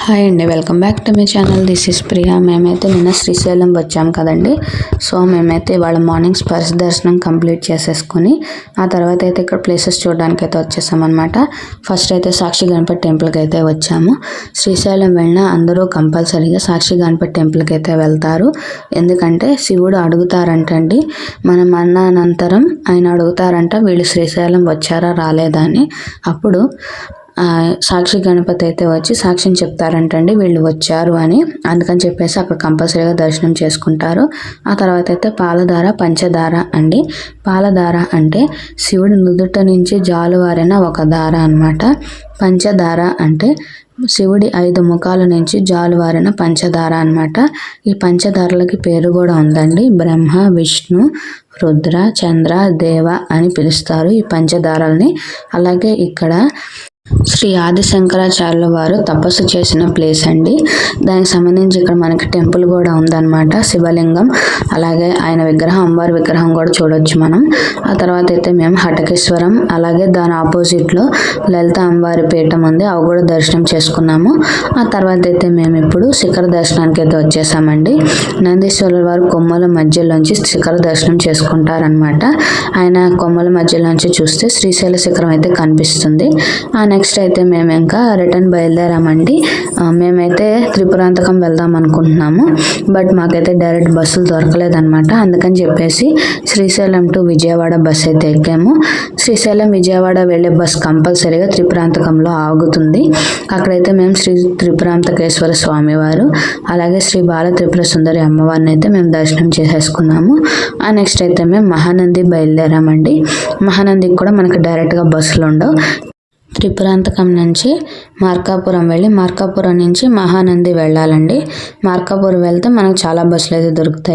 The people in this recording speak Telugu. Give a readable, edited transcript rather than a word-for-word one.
హాయ్ అండి, welcome back to my channel. This is Priya. మేమైతే నిన్న శ్రీశైలం వచ్చాం కదండి. సో మేమైతే ఇవాళ మార్నింగ్ స్పర్శ దర్శనం కంప్లీట్ చేసేసుకుని ఆ తర్వాత అయితే ఇక్కడ ప్లేసెస్ చూడడానికి అయితే వచ్చేసామన్నమాట. ఫస్ట్ అయితే సాక్షి గణపతి టెంపుల్కి అయితే వచ్చాము. శ్రీశైలం వెళ్ళినా అందరూ కంపల్సరీగా సాక్షి గణపతి టెంపుల్కి అయితే వెళ్తారు. ఎందుకంటే శివుడు అడుగుతారంటండి, మనం అనంతరం ఆయన అడుగుతారంట వీళ్ళు శ్రీశైలం వచ్చారా రాలేదా అని. అప్పుడు సాక్షి గణపతి అయితే వచ్చి సాక్షిని చెప్తారంటండి వీళ్ళు వచ్చారు అని. అందుకని చెప్పేసి అక్కడ కంపల్సరీగా దర్శనం చేసుకుంటారు. ఆ తర్వాత అయితే పాలధార పంచదార అండి. పాలధార అంటే శివుడి నుదుట నుంచి జాలువారిన ఒక దార అన్నమాట. పంచదార అంటే శివుడి 5 ముఖాల నుంచి జాలువారిన పంచదార అన్నమాట. ఈ పంచదారలకి పేరు కూడా ఉందండి. బ్రహ్మ, విష్ణు, రుద్ర, చంద్ర, దేవ అని పిలుస్తారు ఈ పంచదారల్ని. అలాగే ఇక్కడ శ్రీ ఆది శంకరాచార్యుల వారు తపస్సు చేసిన ప్లేస్ అండి. దానికి సంబంధించి ఇక్కడ మనకి టెంపుల్ కూడా ఉందన్నమాట, శివలింగం. అలాగే ఆయన విగ్రహం, అమ్మవారి విగ్రహం కూడా చూడొచ్చు మనం. ఆ తర్వాత అయితే మేము హటకేశ్వరం, అలాగే దాని ఆపోజిట్లో లలిత అమ్మవారి పీఠం ఉంది, అవి కూడా దర్శనం చేసుకున్నాము. ఆ తర్వాత అయితే మేము ఇప్పుడు శిఖర దర్శనానికి అయితే వచ్చేసామండి. నందీశ్వరుల వారు కొమ్మల మధ్యలోంచి శిఖర దర్శనం చేసుకుంటారనమాట. ఆయన కొమ్మల మధ్యలోంచి చూస్తే శ్రీశైల శిఖరం అయితే కనిపిస్తుంది. నెక్స్ట్ అయితే మేము ఇంకా రిటర్న్ బయలుదేరామండి. మేమైతే త్రిపురాంతకం వెళ్దాం అనుకుంటున్నాము, బట్ మాకైతే డైరెక్ట్ బస్సులు దొరకలేదన్నమాట. అందుకని చెప్పేసి శ్రీశైలం టు విజయవాడ బస్ అయితే ఎక్కాము. శ్రీశైలం విజయవాడ వెళ్ళే బస్ కంపల్సరీగా త్రిపురాంతకంలో ఆగుతుంది. అక్కడైతే మేము శ్రీ త్రిపురాంతకేశ్వర స్వామివారు, అలాగే శ్రీ బాల త్రిపుర సుందరి అమ్మవారిని అయితే మేము దర్శనం చేసేసుకున్నాము. నెక్స్ట్ అయితే మేము మహానంది బయలుదేరామండి. మహానందికి కూడా మనకి డైరెక్ట్గా బస్సులు ఉండవు. త్రిపురాంతకం నుంచి మార్కాపురం వెళ్ళి మార్కాపురం నుంచి మహానంది వెళ్ళాలండి. మార్కాపురం వెళ్తే మనకు చాలా బస్సులు అయితే దొరుకుతాయి.